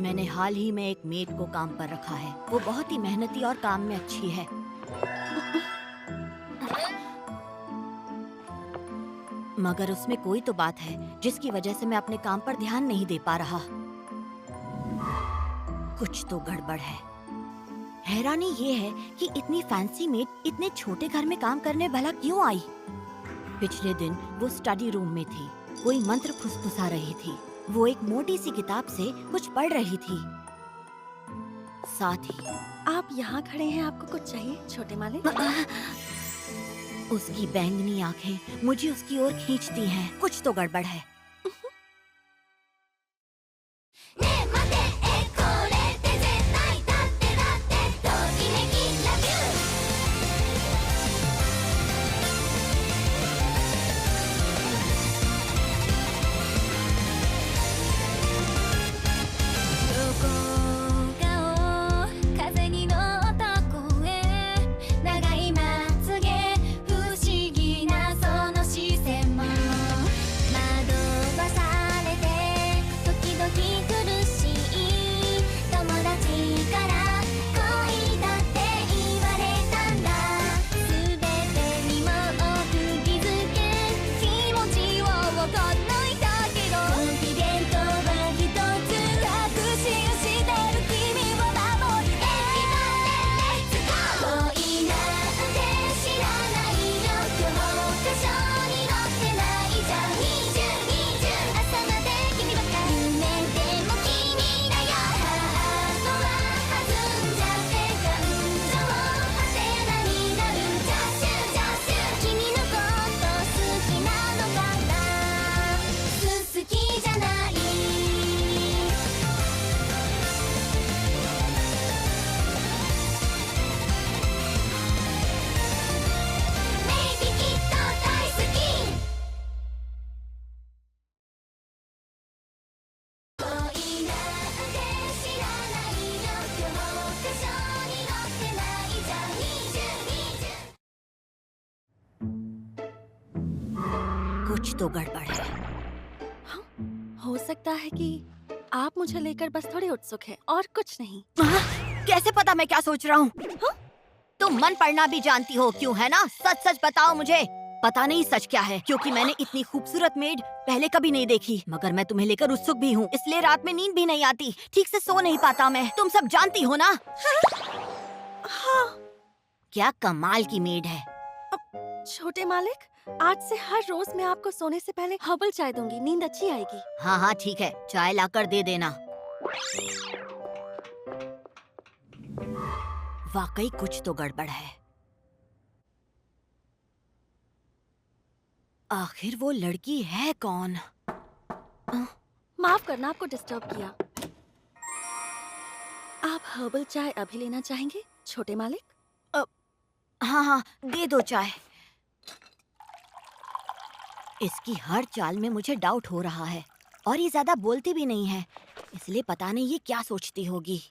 मैंने हाल ही में एक मेड को काम पर रखा है। वो बहुत ही मेहनती और काम में अच्छी है। मगर उसमें कोई तो बात है जिसकी वजह से मैं अपने काम पर ध्यान नहीं दे पा रहा। कुछ तो गड़बड़ है। हैरानी ये है कि इतनी फैंसी मेड इतने छोटे घर में काम करने भला क्यों आई? पिछले दिन वो स्टडी रूम में थी। कोई मंत्र फुसफुसा रही थी। वो एक मोटी सी किताब से कुछ पढ़ रही थी। साथ ही आप यहाँ खड़े हैं, आपको कुछ चाहिए छोटे मालिक? उसकी बैंगनी आंखें मुझे उसकी ओर खींचती हैं। कुछ तो गड़बड़ है। कुछ तो गड़बड़ है। हाँ, हो सकता है कि आप मुझे लेकर बस थोड़े उत्सुक हैं और कुछ नहीं। कैसे पता मैं क्या सोच रहा हूँ? तुम मन पढ़ना भी जानती हो क्यों, है ना? सच सच बताओ मुझे। पता नहीं सच क्या है, क्योंकि मैंने इतनी खूबसूरत मेड पहले कभी नहीं देखी। मगर मैं तुम्हें लेकर उत्सुक भी हूँ, इसलिए रात में नींद भी नहीं आती। ठीक से सो नहीं पाता मैं। तुम सब जानती हो ना? हाँ। क्या कमाल की मेड है। छोटे मालिक, आज से हर रोज मैं आपको सोने से पहले हर्बल चाय दूंगी। नींद अच्छी आएगी। हाँ हाँ ठीक है, चाय लाकर दे देना। वाकई कुछ तो गड़बड़ है। आखिर वो लड़की है कौन? माफ करना आपको डिस्टर्ब किया। आप हर्बल चाय अभी लेना चाहेंगे छोटे मालिक? हाँ हाँ दे दो चाय। इसकी हर चाल में मुझे डाउट हो रहा है और ये ज्यादा बोलती भी नहीं है, इसलिए पता नहीं ये क्या सोचती होगी।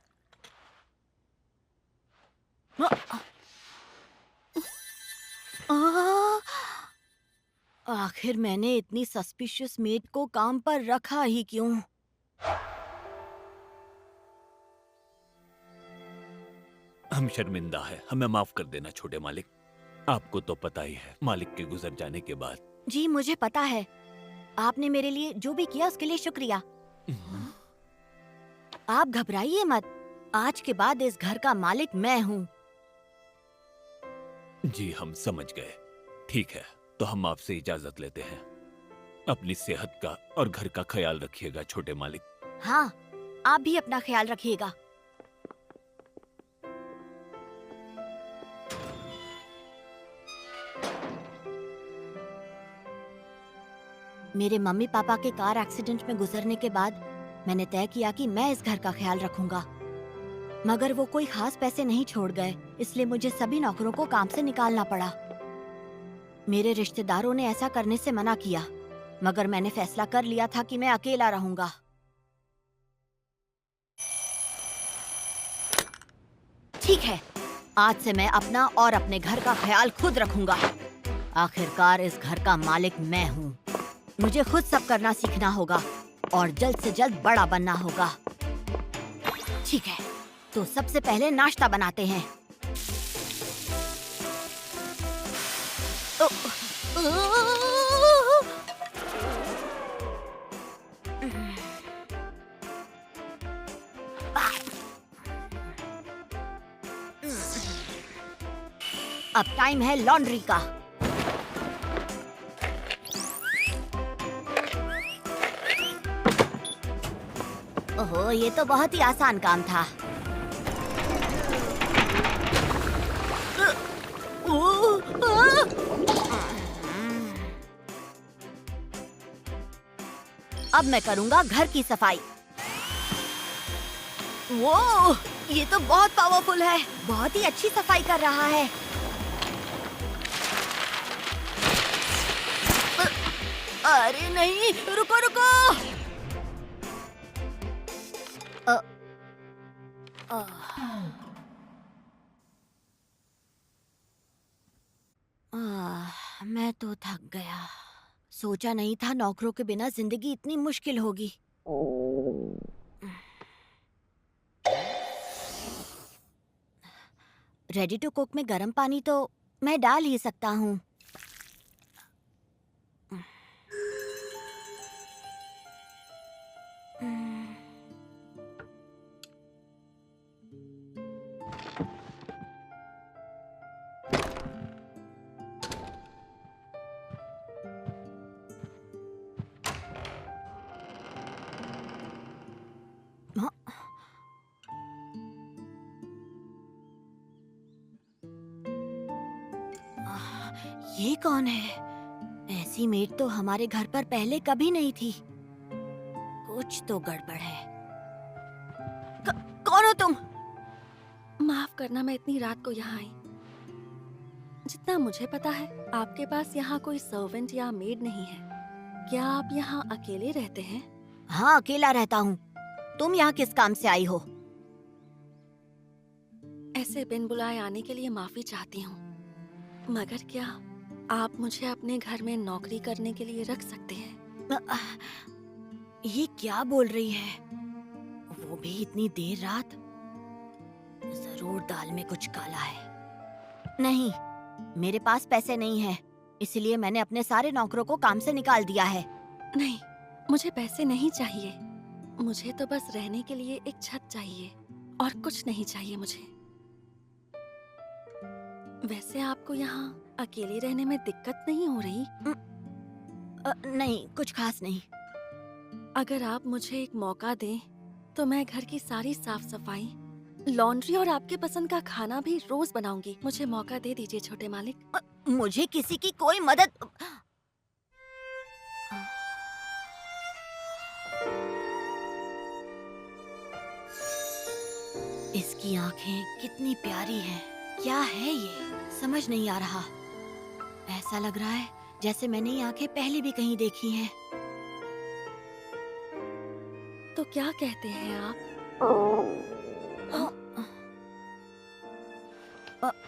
आखिर मैंने इतनी सस्पिशियस मेड को काम पर रखा ही क्यों? हम शर्मिंदा है, हमें माफ कर देना छोटे मालिक। आपको तो पता ही है, मालिक के गुजर जाने के बाद। जी मुझे पता है। आपने मेरे लिए जो भी किया उसके लिए शुक्रिया। आप घबराइए मत। आज के बाद इस घर का मालिक मैं हूँ। जी हम समझ गए। ठीक है, तो हम आपसे इजाजत लेते हैं। अपनी सेहत का और घर का ख्याल रखिएगा छोटे मालिक। हाँ, आप भी अपना ख्याल रखिएगा। मेरे मम्मी पापा के कार एक्सीडेंट में गुजरने के बाद मैंने तय किया कि मैं इस घर का ख्याल रखूंगा। मगर वो कोई खास पैसे नहीं छोड़ गए, इसलिए मुझे सभी नौकरों को काम से निकालना पड़ा। मेरे रिश्तेदारों ने ऐसा करने से मना किया, मगर मैंने फैसला कर लिया था कि मैं अकेला रहूंगा। ठीक है, आज से मैं अपना और अपने घर का ख्याल खुद रखूंगा। आखिरकार इस घर का मालिक मैं हूँ। मुझे खुद सब करना सीखना होगा और जल्द से जल्द बड़ा बनना होगा। ठीक है, तो सबसे पहले नाश्ता बनाते हैं। ओ, अब टाइम है लॉन्ड्री का। ओहो, ये तो बहुत ही आसान काम था। अब मैं करूंगा घर की सफाई। वो, ये तो बहुत पावरफुल है, बहुत ही अच्छी सफाई कर रहा है। अरे नहीं, रुको रुको। मैं तो थक गया। सोचा नहीं था नौकरों के बिना जिंदगी इतनी मुश्किल होगी। रेडी टू कुक में गर्म पानी तो मैं डाल ही सकता हूँ। ये कौन है? ऐसी मेड तो हमारे घर पर पहले कभी नहीं थी। कुछ तो गड़बड़ है। कौन हो तुम? माफ करना, मैं इतनी रात को यहाँ आई। जितना मुझे पता है, आपके पास यहाँ कोई सर्वेंट या मेड नहीं है। क्या आप यहाँ अकेले रहते हैं? हाँ, अकेला रहता हूँ। तुम यहाँ किस काम से आई हो? ऐसे बिन बुलाए आने के लिए माफी चाहती हूँ, मगर क्या आप मुझे अपने घर में नौकरी करने के लिए रख सकते हैं? ये क्या बोल रही है? वो भी इतनी देर रात? जरूर दाल में कुछ काला है। नहीं, मेरे पास पैसे नहीं है, इसलिए मैंने अपने सारे नौकरों को काम से निकाल दिया है। नहीं, मुझे पैसे नहीं चाहिए। मुझे तो बस रहने के लिए एक छत चाहिए और कुछ नहीं चाहिए मुझे। वैसे आपको यहाँ अकेले रहने में दिक्कत नहीं हो रही? नहीं, कुछ खास नहीं। अगर आप मुझे एक मौका दें तो मैं घर की सारी साफ सफाई, लॉन्ड्री और आपके पसंद का खाना भी रोज बनाऊंगी। मुझे मौका दे दीजिए छोटे मालिक। मुझे किसी की कोई मदद। इसकी आंखें कितनी प्यारी हैं। क्या है ये? समझ नहीं आ रहा। ऐसा लग रहा है जैसे मैंने ये आंखें पहले भी कहीं देखी हैं। तो क्या कहते हैं आप?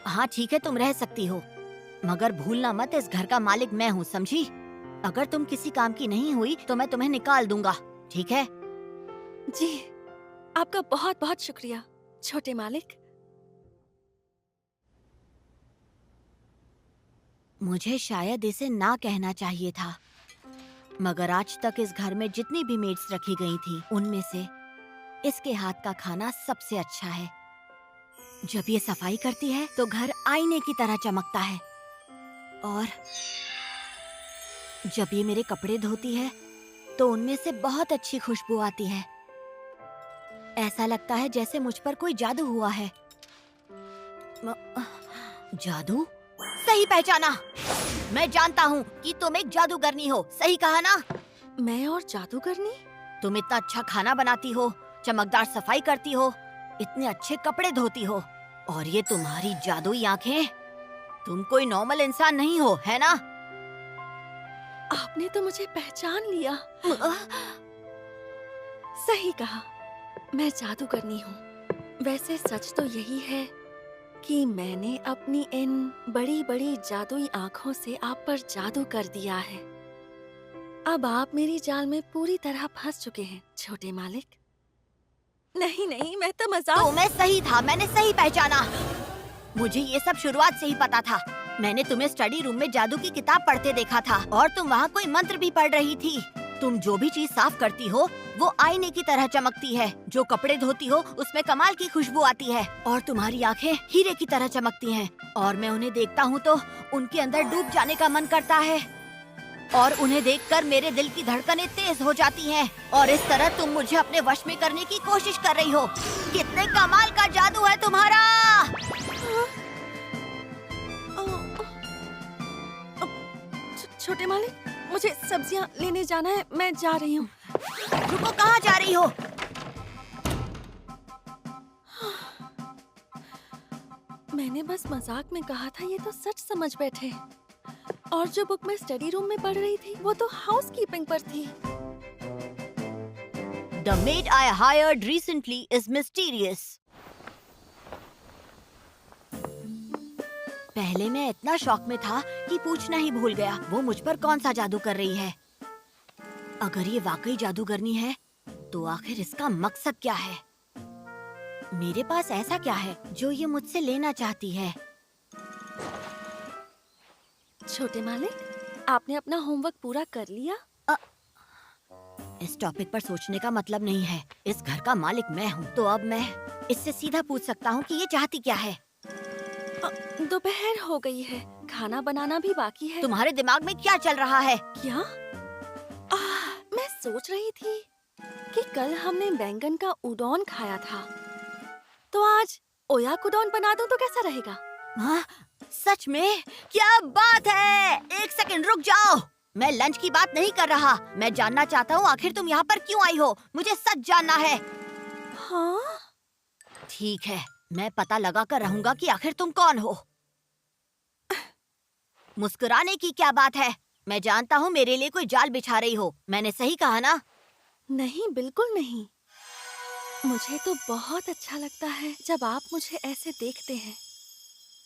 हाँ ठीक है, तुम रह सकती हो, मगर भूलना मत इस घर का मालिक मैं हूँ, समझी? अगर तुम किसी काम की नहीं हुई तो मैं तुम्हें निकाल दूंगा, ठीक है? जी, आपका बहुत बहुत शुक्रिया छोटे मालिक। मुझे शायद इसे ना कहना चाहिए था, मगर आज तक इस घर में जितनी भी मेड्स रखी गई थी, उनमें से इसके हाथ का खाना सबसे अच्छा है। जब ये सफाई करती है तो घर आईने की तरह चमकता है, और जब ये मेरे कपड़े धोती है तो उनमें से बहुत अच्छी खुशबू आती है। ऐसा लगता है जैसे मुझ पर कोई जादू हुआ है। जादू? सही पहचाना। मैं जानता हूँ कि तुम एक जादूगरनी हो, सही कहा ना? मैं और जादूगरनी? तुम इतना अच्छा खाना बनाती हो, चमकदार सफाई करती हो, इतने अच्छे कपड़े धोती हो, और ये तुम्हारी जादुई आंखें। तुम कोई नॉर्मल इंसान नहीं हो, है ना? आपने तो मुझे पहचान लिया। सही कहा, मैं जादूगरनी हूँ। वैसे सच तो यही है कि मैंने अपनी इन बड़ी बड़ी जादुई आँखों से आप पर जादू कर दिया है। अब आप मेरी जाल में पूरी तरह फंस चुके हैं छोटे मालिक। नहीं नहीं, मैं तो मजाक। तो मैं सही था, मैंने सही पहचाना। मुझे ये सब शुरुआत से ही पता था। मैंने तुम्हें स्टडी रूम में जादू की किताब पढ़ते देखा था और तुम वहाँ कोई मंत्र भी पढ़ रही थी। तुम जो भी चीज साफ करती हो वो आईने की तरह चमकती है। जो कपड़े धोती हो उसमें कमाल की खुशबू आती है और तुम्हारी आंखें हीरे की तरह चमकती हैं। और मैं उन्हें देखता हूँ तो उनके अंदर डूब जाने का मन करता है और उन्हें देखकर मेरे दिल की धड़कनें तेज हो जाती हैं। और इस तरह तुम मुझे अपने वश में करने की कोशिश कर रही हो। कितने कमाल का जादू है तुम्हारा। छोटे मालिक, मुझे सब्जियां लेने जाना है, मैं जा रही हूँ। रुको, कहाँ जा रही हो? मैंने बस मजाक में कहा था, ये तो सच समझ बैठे। और जो बुक मैं स्टडी रूम में पढ़ रही थी वो तो हाउसकीपिंग पर थी। The maid I hired recently is mysterious. पहले मैं इतना शॉक में था कि पूछना ही भूल गया वो मुझ पर कौन सा जादू कर रही है। अगर ये वाकई जादूगरनी है तो आखिर इसका मकसद क्या है? मेरे पास ऐसा क्या है जो ये मुझसे लेना चाहती है? छोटे मालिक, आपने अपना होमवर्क पूरा कर लिया? इस टॉपिक पर सोचने का मतलब नहीं है। इस घर का मालिक मैं हूँ, तो अब मैं इससे सीधा पूछ सकता हूँ कि ये चाहती क्या है। दोपहर हो गई है, खाना बनाना भी बाकी है। तुम्हारे दिमाग में क्या चल रहा है? क्या? मैं सोच रही थी कि कल हमने बैंगन का उडोन खाया था, तो आज ओयाकुडोन बना दूं तो कैसा रहेगा? हाँ, सच में? क्या बात है! एक सेकंड रुक जाओ। मैं लंच की बात नहीं कर रहा। मैं जानना चाहता हूँ आखिर तुम यहाँ पर क्यों आई हो। मुझे सच जानना है। हाँ? ठीक है, मैं पता लगा कर रहूंगा कि आखिर तुम कौन हो। मुस्कुराने की क्या बात है? मैं जानता हूँ मेरे लिए कोई जाल बिछा रही हो। मैंने सही कहा ना? नहीं, बिल्कुल नहीं। मुझे तो बहुत अच्छा लगता है जब आप मुझे ऐसे देखते हैं।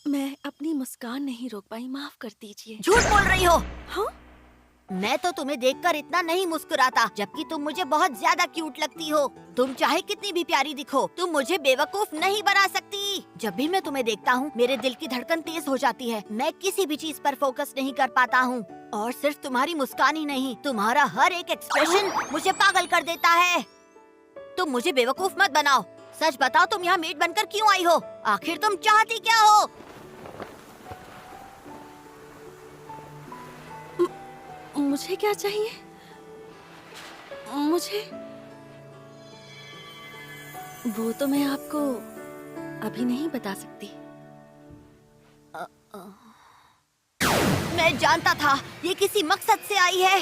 मैं अपनी मुस्कान नहीं रोक पाई, माफ कर दीजिए। झूठ बोल रही हो। हाँ? मैं तो तुम्हें देखकर इतना नहीं मुस्कुराता, जबकि तुम मुझे बहुत ज्यादा क्यूट लगती हो। तुम चाहे कितनी भी प्यारी दिखो, तुम मुझे बेवकूफ नहीं बना सकती। जब भी मैं तुम्हें देखता हूँ मेरे दिल की धड़कन तेज हो जाती है। मैं किसी भी चीज पर फोकस नहीं कर पाता हूँ। और सिर्फ तुम्हारी मुस्कान ही नहीं, तुम्हारा हर एक एक्सप्रेशन मुझे पागल कर देता है। तुम मुझे बेवकूफ मत बनाओ। सच बताओ, तुम यहाँ मेड बनकर क्यों आई हो? आखिर तुम चाहती क्या हो? मुझे क्या चाहिए? मुझे वो तो मैं आपको अभी नहीं बता सकती। मैं जानता था ये किसी मकसद से आई है।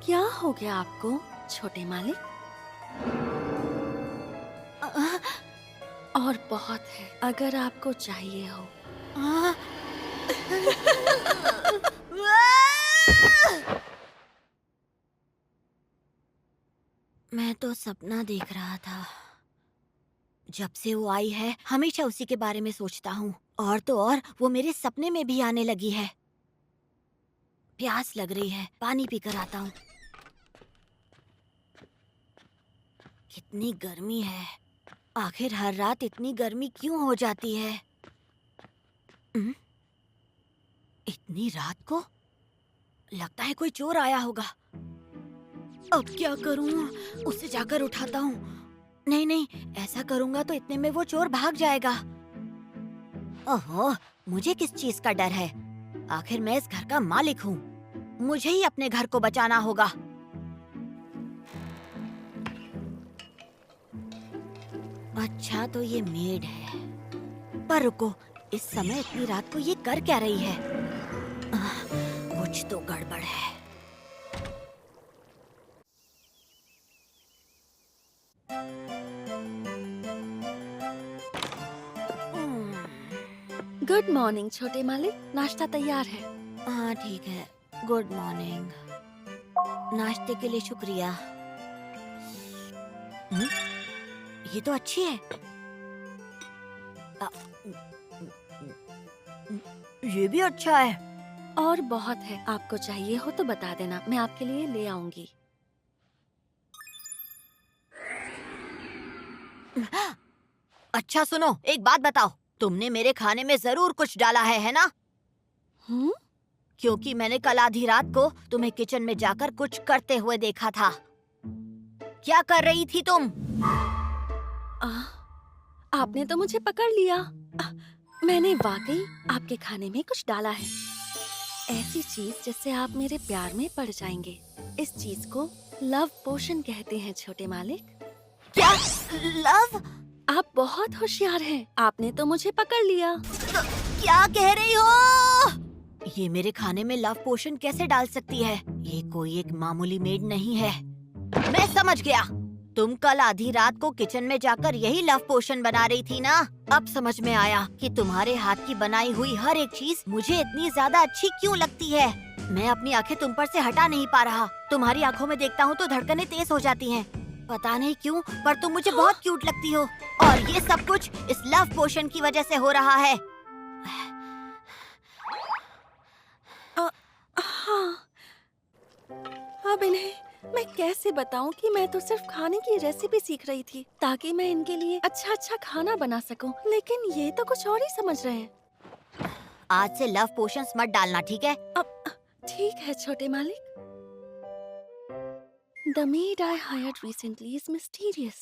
क्या हो गया आपको, छोटे मालिक? और बहुत है, अगर आपको चाहिए हो। मैं तो सपना देख रहा था। जब से वो आई है हमेशा उसी के बारे में सोचता हूँ। और तो और वो मेरे सपने में भी आने लगी है। प्यास लग रही है, पानी पीकर आता हूँ। कितनी गर्मी है। आखिर हर रात इतनी गर्मी क्यों हो जाती है? इतनी रात को? लगता है कोई चोर आया होगा। अब क्या करूं? उसे जाकर उठाता हूँ। नहीं नहीं, ऐसा करूंगा तो इतने में वो चोर भाग जाएगा। ओहो, मुझे किस चीज का डर है? आखिर मैं इस घर का मालिक हूँ। मुझे ही अपने घर को बचाना होगा। अच्छा, तो ये मेड है। पर रुको, इस समय इतनी रात को ये कर क्या रही है? कुछ तो गड़बड़ है। गुड मॉर्निंग छोटे मालिक, नाश्ता तैयार है। हाँ ठीक है, गुड मॉर्निंग। नाश्ते के लिए शुक्रिया। ये तो अच्छी है। ये भी अच्छा है। और बहुत है, आपको चाहिए हो तो बता देना, मैं आपके लिए ले आऊंगी। अच्छा सुनो, एक बात बताओ, तुमने मेरे खाने में जरूर कुछ डाला है ना? हम्म? क्योंकि मैंने कल आधी रात को तुम्हें किचन में जाकर कुछ करते हुए देखा था। क्या कर रही थी तुम? आ, आपने तो मुझे पकड़ लिया। मैंने वाकई आपके खाने में कुछ डाला है, ऐसी चीज जिससे आप मेरे प्यार में पड़ जाएंगे। इस चीज को लव पोशन कहते हैं छोटे मालिक। क्या? लव? आप बहुत होशियार हैं, आपने तो मुझे पकड़ लिया। क्या कह रही हो? ये मेरे खाने में लव पोशन कैसे डाल सकती है? ये कोई एक मामूली मेड नहीं है। मैं समझ गया, तुम कल आधी रात को किचन में जाकर यही लव पोशन बना रही थी ना? अब समझ में आया कि तुम्हारे हाथ की बनाई हुई हर एक चीज मुझे इतनी ज्यादा अच्छी क्यों लगती है। मैं अपनी आंखें तुम पर से हटा नहीं पा रहा। तुम्हारी आंखों में देखता हूँ तो धड़कनें तेज हो जाती हैं। पता नहीं क्यों, पर तुम मुझे बहुत क्यूट लगती हो। और ये सब कुछ इस लव पोशन की वजह से हो रहा है। हाँ, अब इन्हें मैं कैसे बताऊं कि मैं तो सिर्फ खाने की रेसिपी सीख रही थी ताकि मैं इनके लिए अच्छा अच्छा खाना बना सकूं, लेकिन ये तो कुछ और ही समझ रहे हैं। आज से लव पोशंस मत डालना, ठीक है? अब ठीक है छोटे मालिक। The maid I hired recently is mysterious.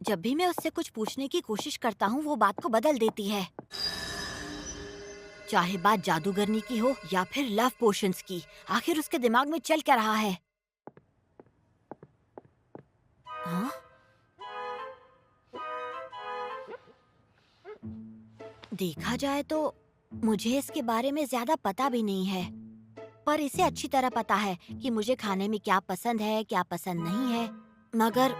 जब भी मैं उससे कुछ पूछने की कोशिश करता हूँ वो बात को बदल देती है। चाहे बात जादूगरनी की हो या फिर लव पोशंस की, आखिर उसके दिमाग में चल क्या रहा है? हाँ? देखा जाए तो मुझे इसके बारे में ज्यादा पता भी नहीं है, पर इसे अच्छी तरह पता है कि मुझे खाने में क्या पसंद है, क्या पसंद नहीं है। मगर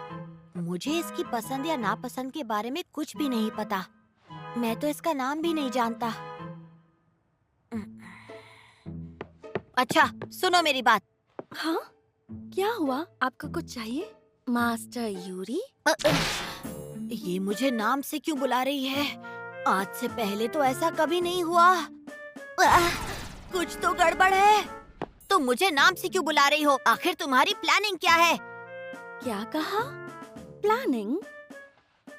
मुझे इसकी पसंद या नापसंद के बारे में कुछ भी नहीं पता। मैं तो इसका नाम भी नहीं जानता। अच्छा, सुनो मेरी बात। हाँ? क्या हुआ? आपको कुछ चाहिए? Master Yuri? ये मुझे नाम से क्यों बुला रही है? आज से पहले तो ऐसा कभी नहीं हुआ। कुछ तो गड़बड़ है। तुम मुझे नाम से क्यों बुला रही हो? आखिर तुम्हारी प्लानिंग क्या है? क्या कहा? प्लानिंग?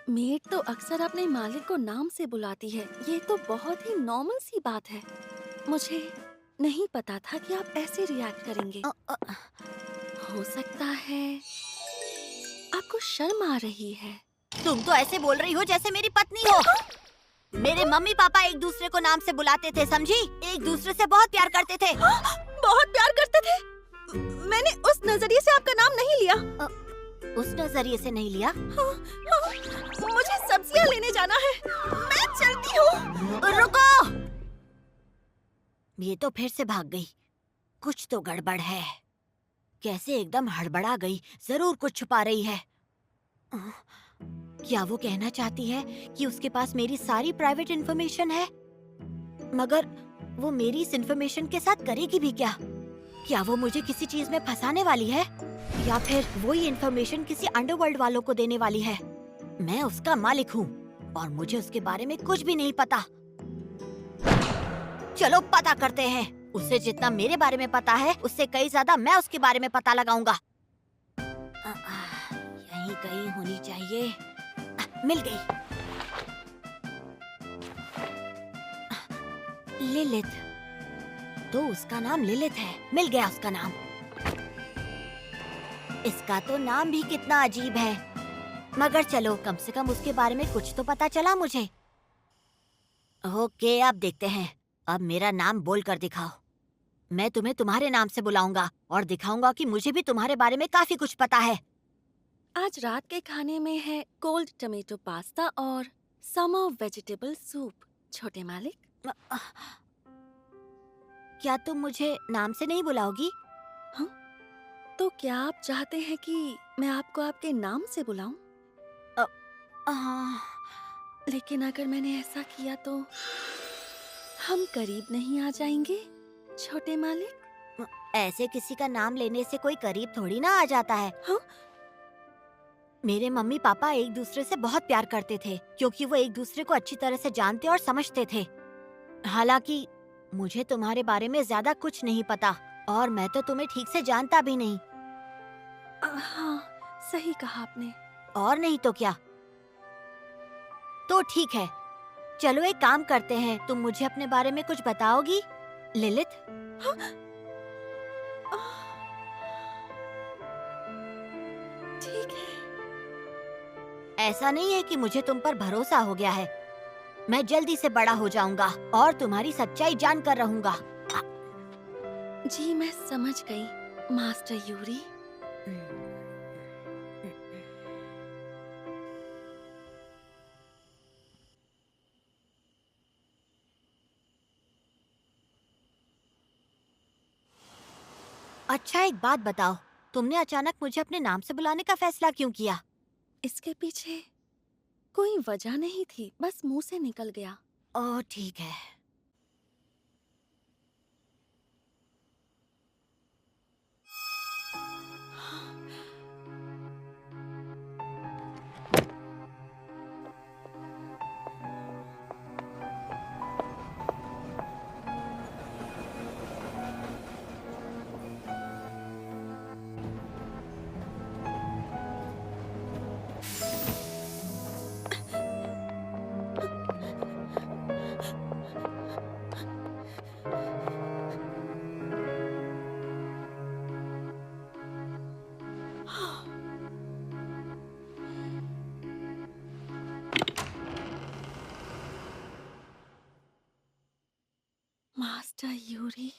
मेड तो अक्सर अपने मालिक को नाम से बुलाती है। ये तो बहुत ही नॉर्मल सी बात है। मुझे नहीं पता था कि आप ऐसे रिएक्ट करेंगे। हो सकता है आपको शर्म आ रही है। तुम तो ऐसे बोल रही हो जैसे मेरी पत्नी हो। मेरे मम्मी पापा एक दूसरे को नाम से बुलाते थे, समझी? एक दूसरे से बहुत प्यार करते थे। बहुत प्यार करते थे? मैंने उस नजरिए से आपका नाम नहीं लिया। उस नजरिए से नहीं लिया? मुझे सब्जियां लेने जाना है, मैं चलती हूँ। रुको! ये तो फिर से भाग गई। कुछ तो गड़बड़ है। कैसे एकदम हड़बड़ा गई? जरूर कुछ छुपा रही है। क्या वो कहना चाहती है कि उसके पास मेरी सारी प्राइवेट इंफॉर्मेशन है? मगर वो मेरी इस इंफॉर्मेशन के साथ करेगी भी क्या? क्या वो मुझे किसी चीज में फंसाने वाली है? या फिर वो ये इंफॉर्मेशन किसी अंडरवर्ल्ड वालों को देने वाली है? मैं उसका मालिक हूँ और मुझे उसके बारे में कुछ भी नहीं पता। चलो पता करते हैं। उसे जितना मेरे बारे में पता है, उससे कई ज्यादा मैं उसके बारे में पता लगाऊंगा। यहीं कहीं होनी चाहिए। मिल गई। लिलिथ। तो उसका नाम लिलिथ है। मिल गया उसका नाम। इसका तो नाम भी कितना अजीब है। मगर चलो, कम से कम उसके बारे में कुछ तो पता चला मुझे। ओके, अब देखते हैं। अब मेरा नाम बोल कर दिखाओ। मैं तुम्हें तुम्हारे नाम से बुलाऊंगा और दिखाऊंगा कि मुझे भी तुम्हारे बारे में काफी कुछ पता है। आज रात के खाने में है कोल्ड टमेटो पास्ता और समर वेजिटेबल सूप। छोटे मालिक, क्या तुम मुझे नाम से नहीं बुलाओगी? हाँ? तो क्या आप चाहते हैं कि मैं आपको आपके नाम से बुलाऊं? लेकिन अगर मैंने ऐसा किया तो हम करीब नहीं आ जाएंगे छोटे मालिक? ऐसे किसी का नाम लेने से कोई करीब थोड़ी ना आ जाता है। हाँ? मेरे मम्मी पापा एक दूसरे से बहुत प्यार करते थे क्योंकि वो एक दूसरे को अच्छी तरह से जानते और समझते थे। हालांकि मुझे तुम्हारे बारे में ज्यादा कुछ नहीं पता और मैं तो तुम्हें ठीक से जानता भी नहीं। हाँ, सही कहा आपने। और नहीं तो क्या। तो ठीक है, चलो एक काम करते हैं, तुम मुझे अपने बारे में कुछ बताओगी लिलिथ? हाँ, आह, ठीक है। ऐसा नहीं है कि मुझे तुम पर भरोसा हो गया है। मैं जल्दी से बड़ा हो जाऊंगा और तुम्हारी सच्चाई जानकर रहूंगा। जी मैं समझ गई मास्टर यूरी। अच्छा एक बात बताओ, तुमने अचानक मुझे अपने नाम से बुलाने का फैसला क्यों किया? इसके पीछे कोई वजह नहीं थी, बस मुंह से निकल गया। ओह ठीक है। Master Yuri.